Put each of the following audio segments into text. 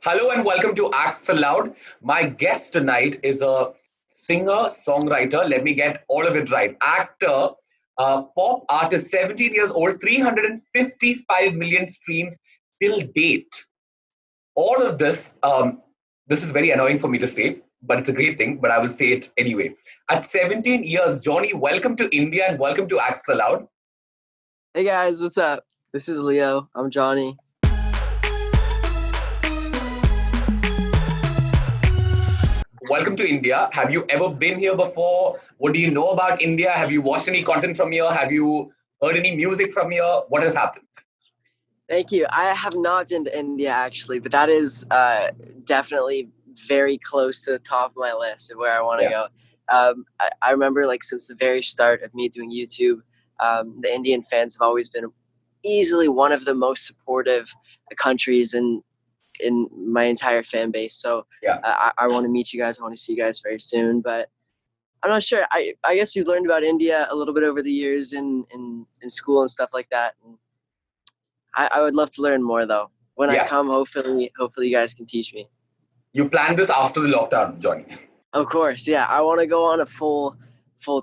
Hello and welcome to Acts Aloud. My guest tonight is a singer, songwriter. Let me get all of it right. Actor, pop artist, 17 years old, 355 million streams till date. All of this, this is very annoying for me to say, but it's a great thing, but I will say it anyway. At 17 years, Johnny, welcome to India and welcome to Acts Aloud. Hey guys, what's up? This is Leo. I'm Johnny. Welcome to India. Have you ever been here before? What do you know about India? Have you watched any content from here? Have you heard any music from here? What has happened? Thank you. I have not been to India actually, but that is definitely very close to the top of my list of where I want to go. I remember like since the very start of me doing YouTube, the Indian fans have always been easily one of the most supportive countries in my entire fan base. So I want to meet you guys. I want to see you guys very soon, but I'm not sure. I guess you learned about India a little bit over the years in school and stuff like that. And I would love to learn more though. When I come, hopefully you guys can teach me. You planned this after the lockdown, Johnny. Of course, yeah. I want to go on a full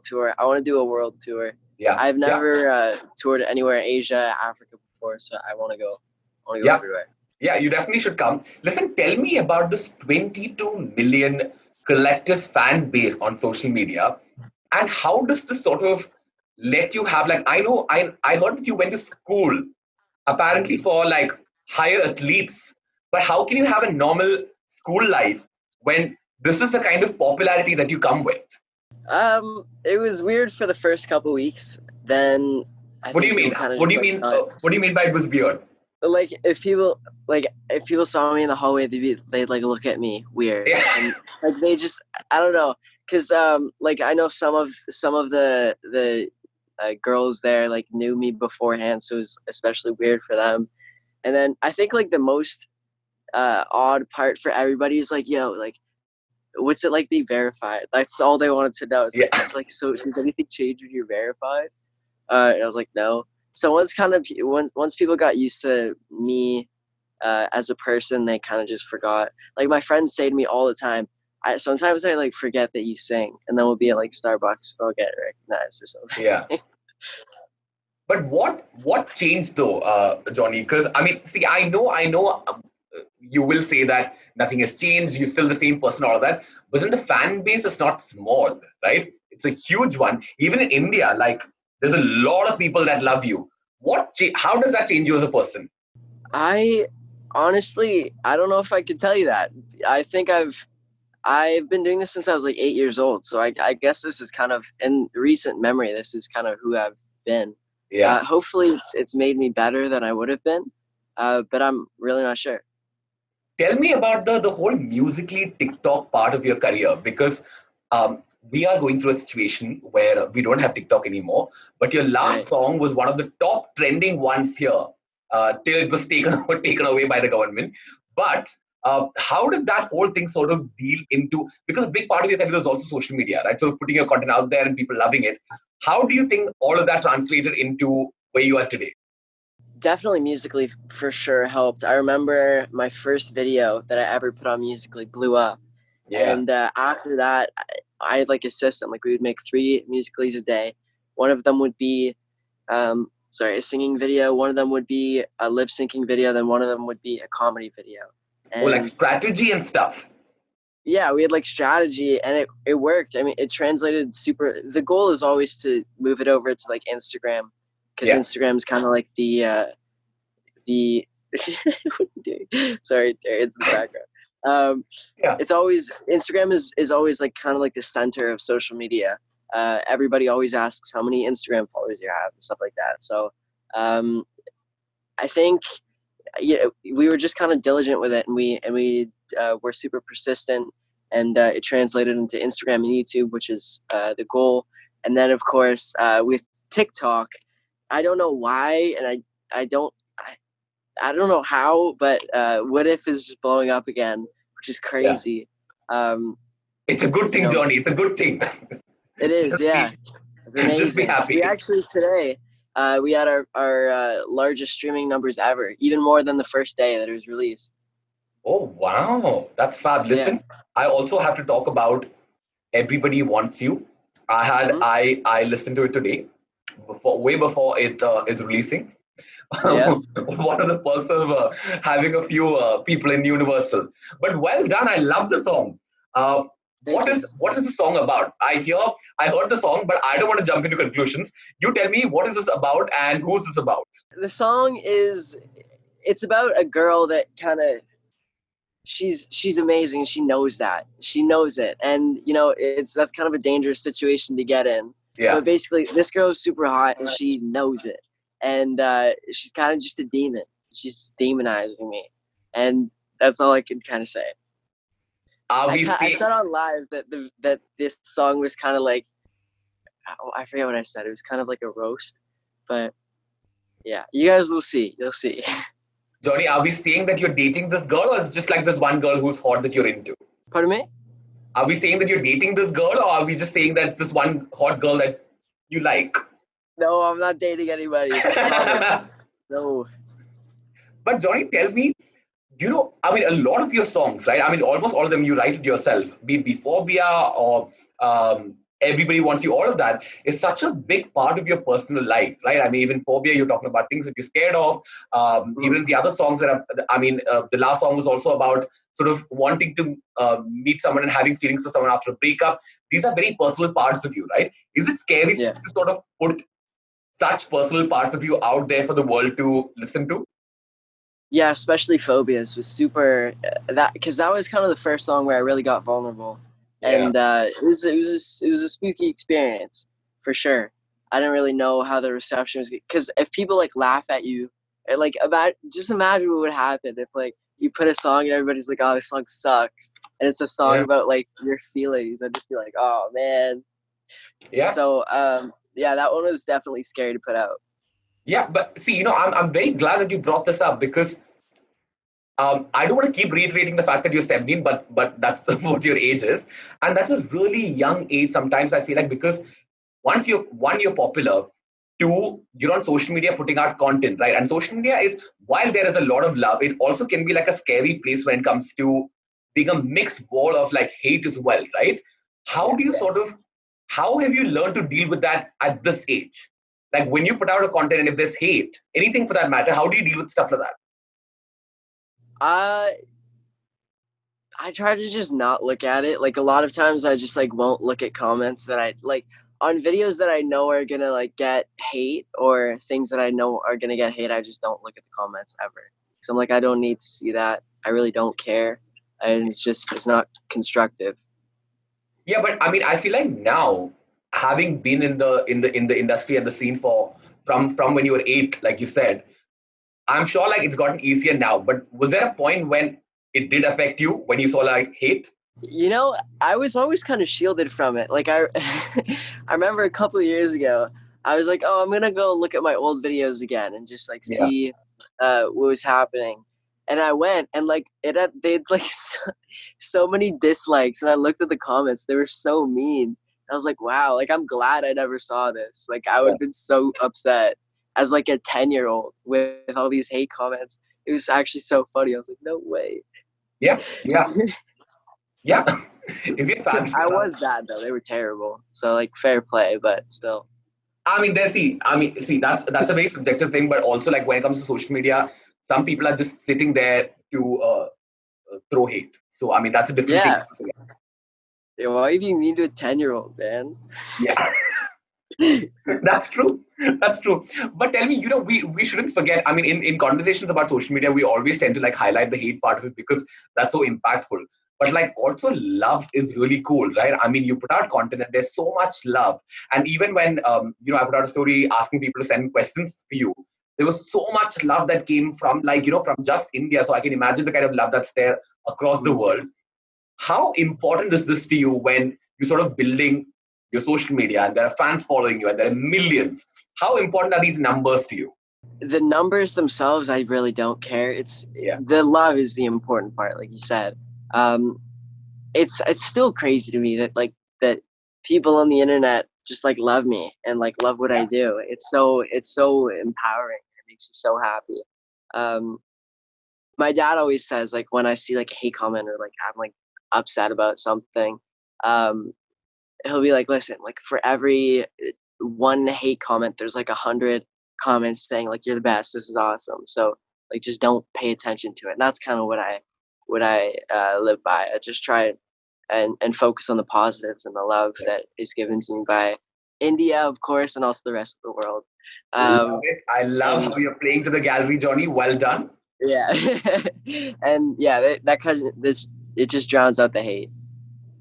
tour. I want to do a world tour. Yeah. I've never toured anywhere in Asia, Africa before, so I want to go. I want to go everywhere. Yeah, you definitely should come. Listen, tell me about this 22 million collective fan base on social media, and how does this sort of let you have, like, I know I heard that you went to school apparently for like higher athletes, but how can you have a normal school life when this is the kind of popularity that you come with? It was weird for the first couple weeks. Then what do you mean? What do you mean? What do you mean by it was weird? Like if people saw me in the hallway, they'd like look at me weird. Yeah. And like they just, I don't know, because like I know some of the girls there like knew me beforehand, so it was especially weird for them. And then I think like the most odd part for everybody is like, yo, like, what's it like being verified? That's all they wanted to know. It's like, so does anything change when you're verified? And I was like, no. So once people got used to me as a person, they kind of just forgot. Like my friends say to me all the time, sometimes I like forget that you sing, and then we'll be at like Starbucks and I'll get recognized or something. Yeah. But what changed though, Johnny? Because I mean, see, I know. You will say that nothing has changed. You're still the same person, all of that. But then the fan base is not small, right? It's a huge one. Even in India, like there's a lot of people that love you. How does that change you as a person? I honestly, I don't know if I could tell you that. I think I've been doing this since I was like 8 years old. So I guess this is kind of in recent memory. This is kind of who I've been. Yeah. Hopefully it's made me better than I would have been. But I'm really not sure. Tell me about the whole musically TikTok part of your career, because we are going through a situation where we don't have TikTok anymore. But your last song was one of the top trending ones here till it was taken away by the government. But how did that whole thing sort of deal into, because a big part of your career is also social media, right? Sort of putting your content out there and people loving it. How do you think all of that translated into where you are today? Definitely musically for sure helped. I remember my first video that I ever put on Musically blew up. Yeah. And after that, I had like a system. Like we would make 3 Musicallys a day. One of them would be, a singing video. One of them would be a lip syncing video. Then one of them would be a comedy video. And like strategy and stuff. Yeah, we had like strategy, and it worked. I mean, it translated super. The goal is always to move it over to like Instagram. Because Instagram is kind of like the sorry, it's in the background. It's always Instagram is always like kind of like the center of social media. Everybody always asks how many Instagram followers you have and stuff like that. So I think we were just kind of diligent with it, and we were super persistent, and it translated into Instagram and YouTube, which is the goal. And then of course with TikTok. I don't know why, and I don't know how, but What If is just blowing up again, which is crazy. It's a good thing, Johnny. It's a good thing. It is, It's amazing. Just be happy. We actually today, we had our largest streaming numbers ever, even more than the first day that it was released. Oh wow, that's fab. Yeah. Listen, I also have to talk about Everybody Wants You. Hmm. I listened to it today, way before it is releasing. Yeah. One of the perks of having a few people in Universal. But well done. I love the song. Uh, Thank you. what is the song about? I heard the song, but I don't want to jump into conclusions. You tell me what is this about and who's this about? The song is, it's about a girl that kind of, she's amazing. She knows that. She knows it. And you know, it's that's kind of a dangerous situation to get in. Yeah. But basically this girl is super hot and she knows it. And she's kind of just a demon. She's demonizing me. And that's all I can kind of say. Are we I seeing? said on live that that this song was kind of like, oh, I forget what I said. It was kind of like a roast. But yeah, you guys will see. You'll see. Johnny, are we saying that you're dating this girl, or is it just like this one girl who's hot that you're into? Pardon me? Are we saying that you're dating this girl, or are we just saying that it's this one hot girl that you like? No, I'm not dating anybody. Promise. No. But Johnny, tell me, I mean, a lot of your songs, right? I mean, almost all of them you write it yourself, be it Phobia or Everybody Wants You, all of that is such a big part of your personal life, right? I mean, even Phobia, you're talking about things that you're scared of. Mm. Even the other songs that the last song was also about sort of wanting to meet someone and having feelings for someone after a breakup. These are very personal parts of you, right? Is it scary to Yeah. sort of put such personal parts of you out there for the world to listen to? Yeah, especially Phobias was super, that because that was kind of the first song where I really got vulnerable, Yeah. and it was a spooky experience for sure. I didn't really know how the reception was because if people like laugh at you, like about just imagine what would happen if like you put a song and everybody's like, oh, this song sucks, and it's a song Yeah. about like your feelings. I'd just be like, oh man. Yeah. So yeah, that one was definitely scary to put out. Yeah, but see, I'm very glad that you brought this up because I don't want to keep reiterating the fact that you're 17, but that's what your age is, and that's a really young age. Sometimes I feel like because you're popular, two, you're on social media putting out content, right? And social media is while there is a lot of love, it also can be like a scary place when it comes to being a mixed ball of like hate as well, right? How Yeah. do you sort of how have you learned to deal with that at this age? Like when you put out a content and if there's hate, anything for that matter, how do you deal with stuff like that? Uh, I try to just not look at it. Like a lot of times I just like won't look at comments that I like on videos that I know are gonna like get hate or things that I know are gonna get hate. I just don't look at the comments ever. Cause I'm like, I don't need to see that. I really don't care. And it's not constructive. Yeah, but I mean, I feel like now, having been in the industry and the scene for from when you were 8, like you said, I'm sure like it's gotten easier now. But was there a point when it did affect you when you saw like hate? You know, I was always kind of shielded from it. Like I I remember a couple of years ago, I was like, "Oh, I'm going to go look at my old videos again and just like Yeah, see what was happening." And I went and like it had they had like so many dislikes and I looked at the comments. They were so mean. I was like, "Wow, like I'm glad I never saw this." Like I would yeah, have been so upset as like a 10-year-old with all these hate comments. It was actually so funny. I was like, "No way." yeah, yeah, yeah. Is it fab? I was bad though. They were terrible. So like fair play, but still. See, that's a very subjective thing, but also like when it comes to social media, some people are just sitting there to throw hate. So I mean, that's a different thing. Yeah. Yeah, why do you mean to a 10-year-old, man? Yeah. That's true. That's true. But tell me, we shouldn't forget. I mean, in conversations about social media, we always tend to like highlight the hate part of it because that's so impactful. But like also love is really cool, right? I mean, you put out content and there's so much love. And even when I put out a story asking people to send questions for you, there was so much love that came from like, from just India. So I can imagine the kind of love that's there across the Mhm. world. How important is this to you when you're sort of building your social media and there are fans following you and there are millions? How important are these numbers to you? The numbers themselves, I really don't care. It's Yeah. the love is the important part, like you said. Um, it's still crazy to me that that people on the internet just like love me and like love what I Yeah. do. It's so empowering. It makes me so happy. Um, my dad always says, like, when I see like a hate comment or like I'm like upset about something, um, he'll be like, listen, like for every one hate comment, there's like 100 comments saying like you're the best, this is awesome. So like just don't pay attention to it. And that's kind of what I live by. I just try and focus on the positives and the love that is given to me by India, of course, and also the rest of the world. Love Um, it. I love and how you're playing to the gallery, Johnny. Well done. yeah, and yeah, that cousin, this it just drowns out the hate.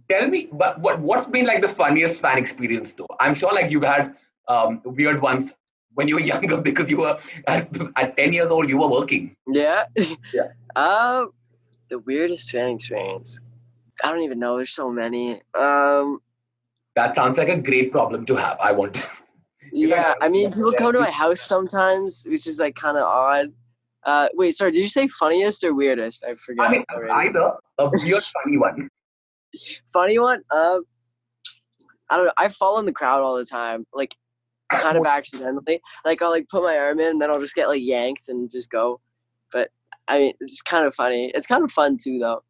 Tell me, but what's been like the funniest fan experience though? I'm sure like you've had weird ones when you were younger because you were at 10 years old, you were working. Yeah. Yeah. The weirdest fan experience. I don't even know. There's so many. That sounds like a great problem to have. I want. If I Yeah. I mean, people come to my house sometimes, which is like kind of odd. Wait, sorry. Did you say funniest or weirdest? I I forgot mean, already. either a weird, funny one. Funny one. I don't know. I fall in the crowd all the time, like kind of accidentally. Like I'll like put my arm in, then I'll just get like yanked and just go. But I mean, it's kind of funny. It's kind of fun too, though.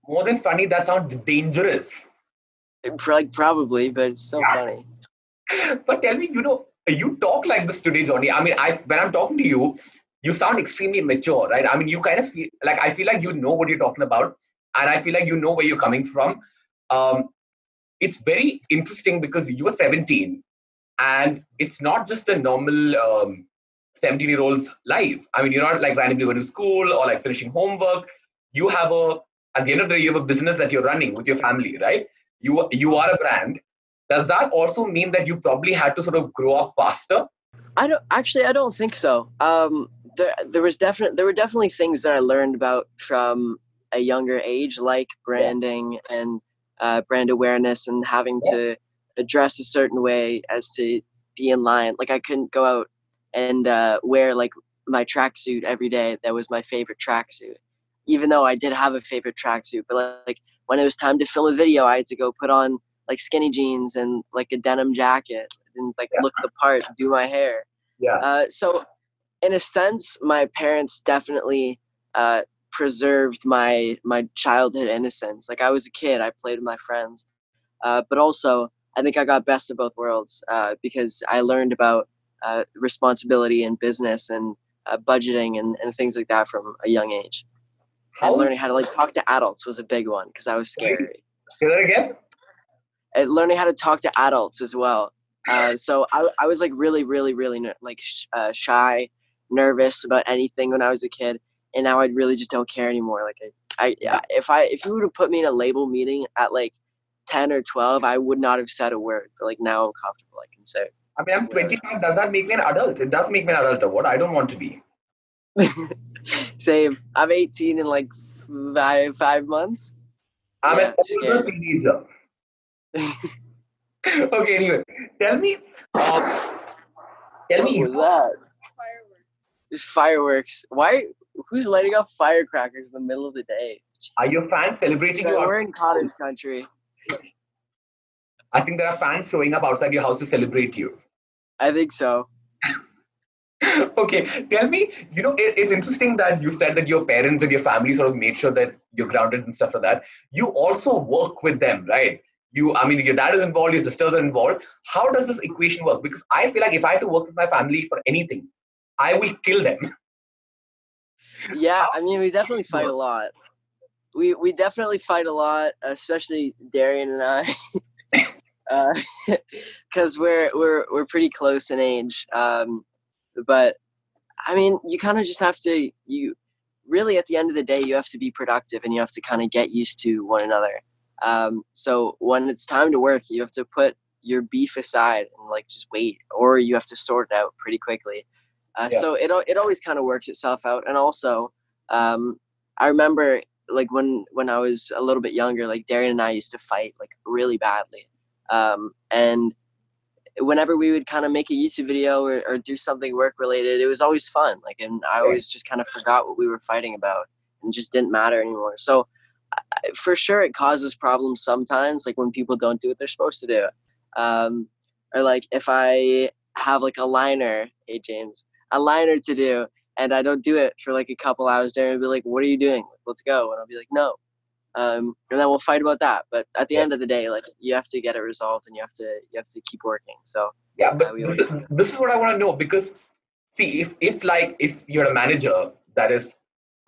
More than funny, that sounds dangerous. Like probably, but it's still Yeah. funny. But tell me, you talk like this today, Johnny. I mean, when I'm talking to you, you sound extremely mature, right? I mean, you kind of feel like I feel like you know what you're talking about, and I feel like you know where you're coming from. Um, it's very interesting because you were 17, and it's not just a normal 17-year-old's life. I mean, you're not like randomly going to school or like finishing homework. You have at the end of the day, you have a business that you're running with your family, right? You are a brand. Does that also mean that you probably had to sort of grow up faster? I don't think so. There were definitely things that I learned about from a younger age, like Yeah. branding and brand awareness, and having to dress a certain way as to be in line. Like I couldn't go out and wear like my tracksuit every day. That was my favorite tracksuit, even though I did have a favorite tracksuit. But like when it was time to film a video, I had to go put on like skinny jeans and like a denim jacket and like Yeah. look the part, do my hair. Yeah. So in a sense, my parents definitely preserved my childhood innocence. Like I was a kid, I played with my friends, but also I think I got best of both worlds because I learned about responsibility and business and budgeting and things like that from a young age. And How? learning how to like talk to adults was a big one because I was Sorry, scary. say that again. And learning how to talk to adults as well. So I was like really, really, really like shy, nervous about anything when I was a kid, and now I really just don't care anymore. Like Yeah. if you were to put me in a label meeting at like 10 or 12, I would not have said a word. But like now I'm comfortable. I can say I mean, I'm whatever. 25. Does that make me an adult? It does make me an adult. Or what? I don't want to be. Same. I'm 18 in like 5 months. I'm an Yeah, older scary. teenager. Okay. Anyway, tell me. Uh, tell What me. was that? Just fireworks. Why? Who's lighting off firecrackers in the middle of the day? Are your fans celebrating you out? We're in cottage country. I think there are fans showing up outside your house to celebrate you. I think so. Okay, tell me, it's interesting that you said that your parents and your family sort of made sure that you're grounded and stuff like that. You also work with them, right? I mean, your dad is involved, your sisters are involved. How does this equation work? Because I feel like if I had to work with my family for anything, I will kill them. Yeah, How I mean, we definitely does it fight work? a lot. We definitely fight a lot, especially Darian and I, because we're pretty close in age. But I mean, you kind of just have to you really at the end of the day, you have to be productive and you have to kind of get used to one another. So when it's time to work, you have to put your beef aside and like just wait, or you have to sort it out pretty quickly. Yeah. So it always kind of works itself out. And also, um, I remember like when I was a little bit younger, like Darian and I used to fight like really badly. And whenever we would kind of make a YouTube video or do something work related, it was always fun. Like, and I Yeah. always just kind of forgot what we were fighting about and just didn't matter anymore. So for sure, it causes problems sometimes, like when people don't do what they're supposed to do. Um, or like if I have like a liner, hey James, a liner to do, and I don't do it for like a couple hours there, and be like, "What are you doing? Let's go." And I'll be like, "No." And then we'll fight about that. But at the end of the day, like you have to get it resolved, and you have to keep working. So Yeah, but we this always is, this is what I want to know, because see, if you're a manager that is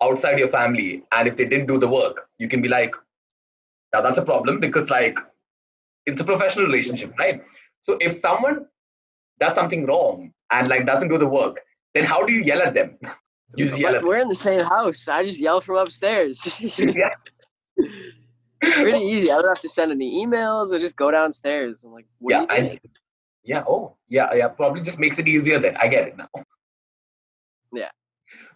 outside your family, and if they didn't do the work, you can be like, now that's a problem, because like it's a professional relationship, right? So if someone does something wrong and like doesn't do the work, then how do you yell at them? You just yell But at them. we're in the same house. I just yell from upstairs. Yeah, It's pretty easy. I don't have to send any emails. I just go downstairs. I'm like, "What are yeah, you doing?" yeah. Oh, yeah, yeah. Probably just makes it easier then. I get it now. Yeah.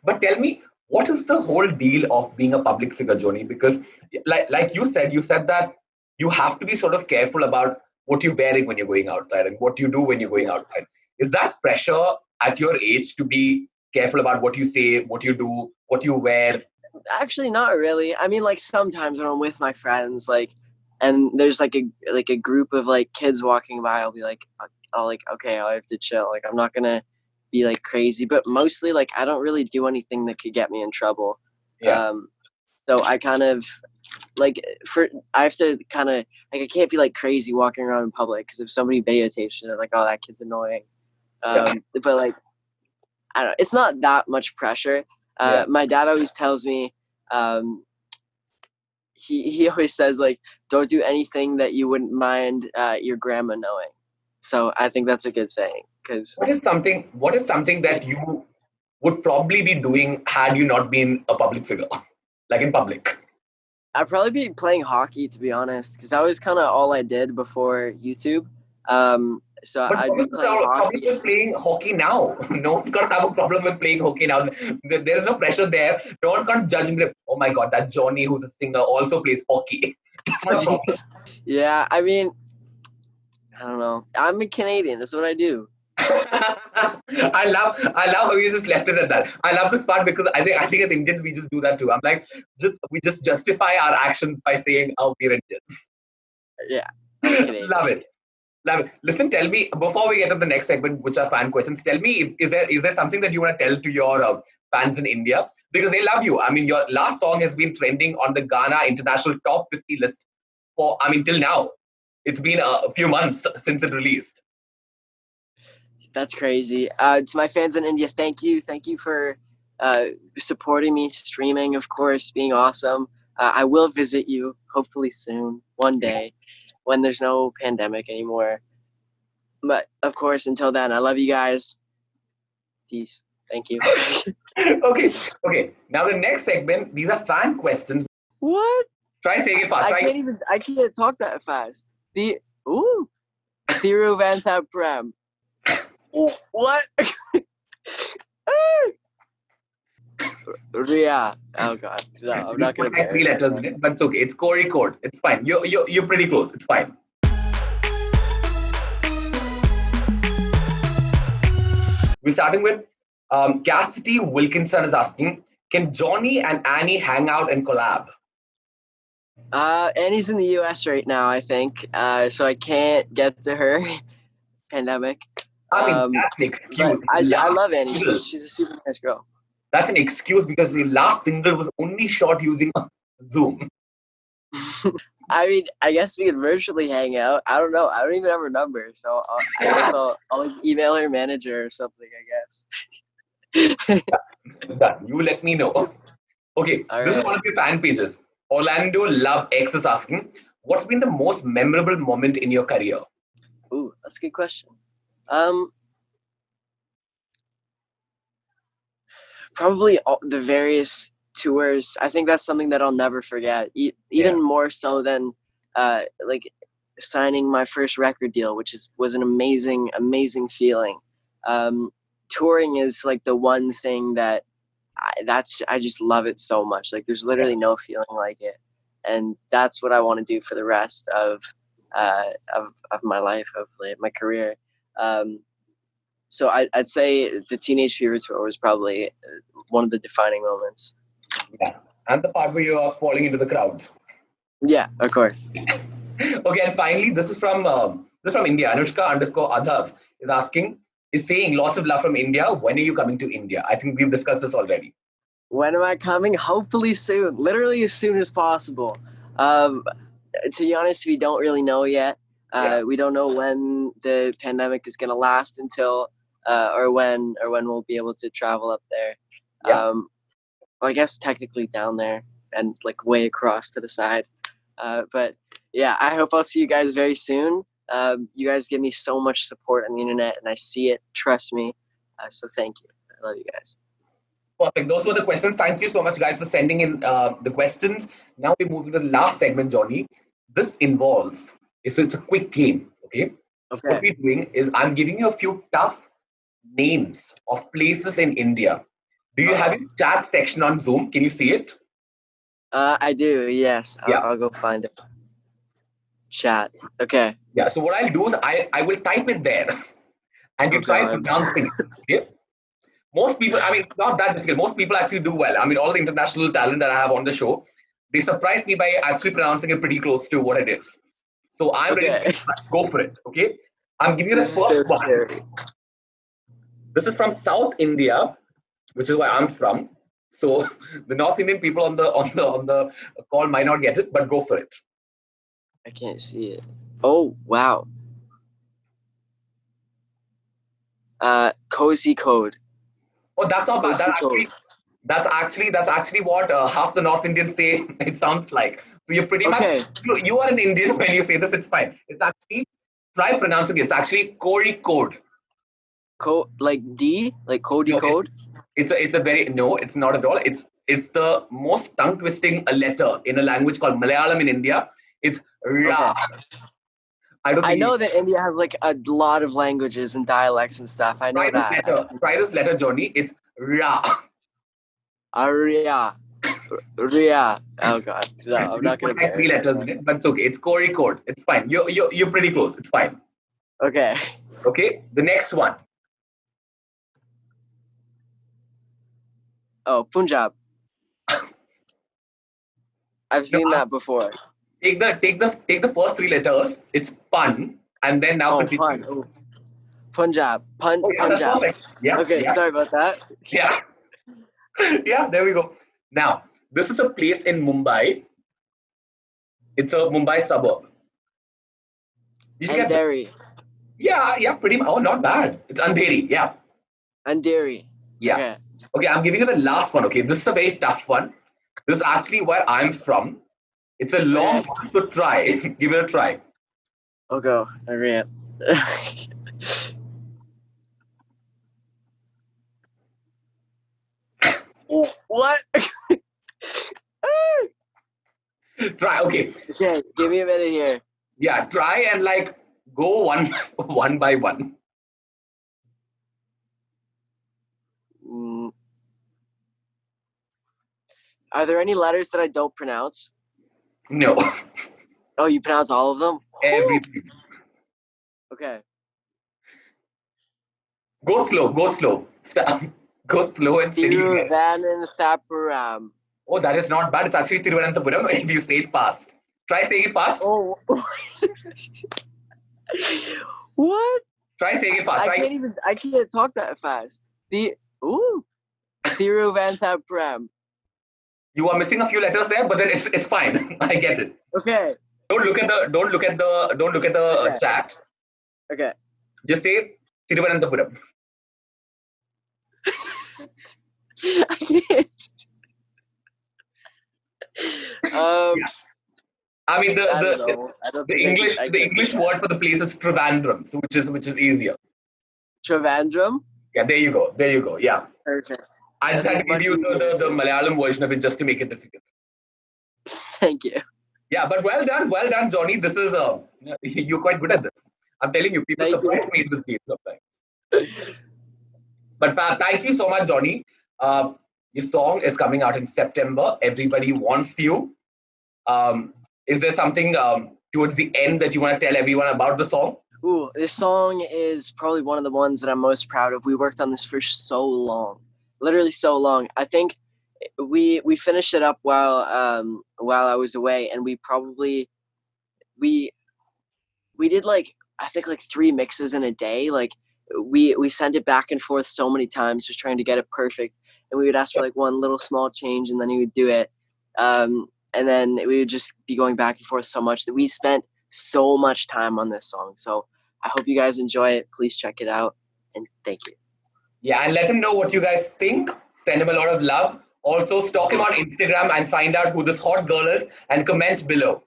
But tell me, what is the whole deal of being a public figure, Joni? Because, like you said that you have to be sort of careful about what you're wearing when you're going outside and what you do when you're going outside. Is that pressure at your age to be careful about what you say, what you do, what you wear? Actually, not really. I mean, like sometimes when I'm with my friends, like, and there's like a group of like kids walking by, I'll be like, okay, I have to chill. Like, I'm not gonna be like crazy, but mostly like I don't really do anything that could get me in trouble. Yeah, So I kind of like I have to kind of like I can't be like crazy walking around in public because if somebody videotapes it, they're like, oh, that kid's annoying. yeah, But like I don't know, it's not that much pressure. yeah. My dad always tells me, um, he always says like, don't do anything that you wouldn't mind your grandma knowing. So I think that's a good saying because What is something that you would probably be doing had you not been a public figure, like in public? I'd probably be playing hockey to be honest because that was kind of all I did before YouTube. So But I'd what be is the playing problem hockey. with playing hockey now? No one's gonna have a problem with playing hockey now. There's no pressure there. No one's gonna judge me. Like, oh my god, that Johnny who's a singer also plays hockey. It's not a problem. Yeah, I mean, I don't know. I'm a Canadian. That's what I do. I love how you just left it at that. I love this part because I think as Indians we just do that too. I'm like, we just justify our actions by saying, oh, we're Indians. Yeah, I'm Canadian. Love it. Love it. Listen, tell me before we get to the next segment, which are fan questions. Tell me, is there something that you want to tell to your fans in India because they love you? I mean, your last song has been trending on the Ghana International Top 50 list till now. It's been a few months since it released. That's crazy. To my fans in India, thank you. Thank you for supporting me, streaming, of course, being awesome. I will visit you hopefully soon, one day, when there's no pandemic anymore. But of course, until then, I love you guys. Peace. Thank you. Okay. Now the next segment, these are fan questions. What? Try saying it fast. I can't talk that fast. Thiruvananthapuram. Ooh, what? Ria. Oh god. No, I'm not gonna Like 3 letters in it, but it's okay. It's Corey code. It's fine. You're pretty close. It's fine. We're starting with Cassidy Wilkinson is asking, can Johnny and Annie hang out and collab? Annie's in the US right now, I think. So I can't get to her. Pandemic. I mean, that's an excuse. I love Annie. She's a super nice girl. That's an excuse because the last single was only shot using Zoom. I mean, I guess we could virtually hang out. I don't know. I don't even have her number, so I guess I'll email her manager or something. I guess. Done. You let me know. Okay, this is one of your fan pages. Orlando Love X is asking, what's been the most memorable moment in your career? Ooh, that's a good question. Probably the various tours. I think that's something that I'll never forget. Even more so than like signing my first record deal, which was an amazing feeling. Touring is like the one thing that I just love it so much. Like there's literally no feeling like it, and that's what I want to do for the rest of my life, hopefully my career. So I'd say the Teenage Fever tour was probably one of the defining moments. Yeah, and the part where you are falling into the crowd. Yeah, of course. Okay, and finally, this is from India. Anushka _Adhav is asking, is saying lots of love from India. When are you coming to India? I think we've discussed this already. When am I coming? Hopefully soon. Literally as soon as possible. To be honest, we don't really know yet. We don't know when the pandemic is going to last until, or when we'll be able to travel up there. Yeah. Well, I guess technically down there and like way across to the side. But yeah, I hope I'll see you guys very soon. You guys give me so much support on the internet, and I see it. Trust me. So thank you. I love you guys. Perfect. Those were the questions. Thank you so much, guys, for sending in the questions. Now we're moving to the last segment, Johnny. This involves, so it's a quick game, okay? What we're doing is I'm giving you a few tough names of places in India. Do you have a chat section on Zoom? Can you see it? I do, yes. I'll go find it. Chat. Okay. Yeah, so what I'll do is I will type it there and you try pronouncing it, okay? Most people, I mean, it's not that difficult. Most people actually do well. I mean, all the international talent that I have on the show, they surprise me by actually pronouncing it pretty close to what it is. So I'm ready to go for it, okay? I'm giving you the first one. Scary. This is from South India, which is where I'm from. So the North Indian people on the call might not get it, but go for it. I can't see it. Oh wow. Cozy Code. Oh, that's not bad. That's actually what half the North Indians say it sounds like. So you're pretty much you are an Indian when you say this. It's fine. It's actually, try pronouncing it. It's actually Cory Code. Like D, like Cody Code. It's a very, no, it's not at all. It's the most tongue twisting letter in a language called Malayalam in India. It's Ra. I know that India has like a lot of languages and dialects and stuff. I know that. Try this letter, Johnny. It's Ra. Aria. Ria. Oh god. No, I'm not gonna put 3 letters in it, but it's okay. It's Cory Code. It's fine. You're pretty close. It's fine. Okay. Okay. The next one. Oh, Punjab. I've seen that before. Take the first 3 letters. It's Pun, and then now continue. Pun. Oh. Punjab. Punjab. Yeah. Okay. Sorry about that. Yeah. Yeah. There we go. Now, this is a place in Mumbai. It's a Mumbai suburb. Andheri. Yeah, pretty much. Oh, not bad. It's Andheri. Yeah. Andheri. Yeah. Okay, I'm giving you the last one. Okay, this is a very tough one. This is actually where I'm from. It's a long one, so try. Give it a try. I'll go. I ran. Oh, what? Try. Okay, give me a minute here. Yeah, try and like go one by one. Are there any letters that I don't pronounce? No. Oh, you pronounce all of them? Everything. Okay. Go slow. Go slow and steady. Thiruvananthapuram. Oh, that is not bad. It's actually Thiruvananthapuram if you say it fast. Try saying it fast. Oh. What? Try saying it fast. I can't talk that fast. Thiruvananthapuram. You are missing a few letters there, but then it's fine. I get it. Okay. Don't look at the chat. Okay. Just say Thiruvananthapuram. I can't. I mean the English word for the place is Trivandrum, so which is easier. Trivandrum? Yeah, there you go. Yeah. Perfect. I just had to give you the Malayalam version of it just to make it difficult. Thank you. Yeah, but well done, Johnny. This is you're quite good at this. I'm telling you, people surprise me in this game sometimes. But thank you so much, Johnny. Your song is coming out in September. Everybody wants you. Is there something towards the end that you want to tell everyone about the song? Ooh, this song is probably one of the ones that I'm most proud of. We worked on this for so long. Literally so long. I think we finished it up while I was away, and we did like I think like 3 mixes in a day. Like we sent it back and forth so many times, just trying to get it perfect. And we would ask for like one little small change, and then he would do it. And then we would just be going back and forth so much that we spent so much time on this song. So I hope you guys enjoy it. Please check it out, and thank you. Yeah, and let him know what you guys think. Send him a lot of love. Also, stalk him on Instagram and find out who this hot girl is and comment below.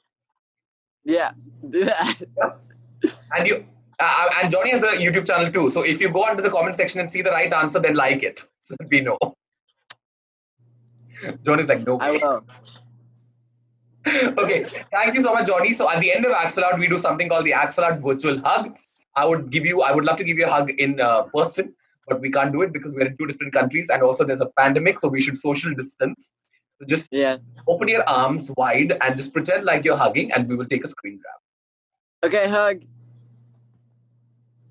Yeah, do that. And and Johnny has a YouTube channel too. So if you go under the comment section and see the right answer, then like it so that we know. Johnny's like, no way. I will. Okay, thank you so much, Johnny. So at the end of Axel Out, we do something called the Axel Out virtual hug. I would love to give you a hug in person, but we can't do it because we're in 2 different countries, and also there's a pandemic, so we should social distance. So just open your arms wide and just pretend like you're hugging, and we will take a screen grab. Okay, hug.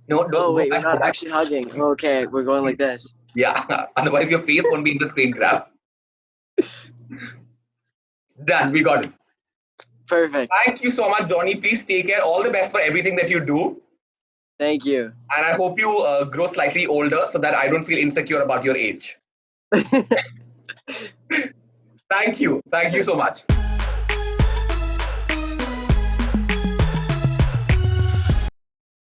No, don't. Oh wait, we're not actually hugging. Okay, we're going like this. Yeah, otherwise your face won't be in the screen grab. Done. We got it. Perfect. Thank you so much, Johnny. Please take care. All the best for everything that you do. Thank you. And I hope you grow slightly older so that I don't feel insecure about your age. Thank you. Thank you so much.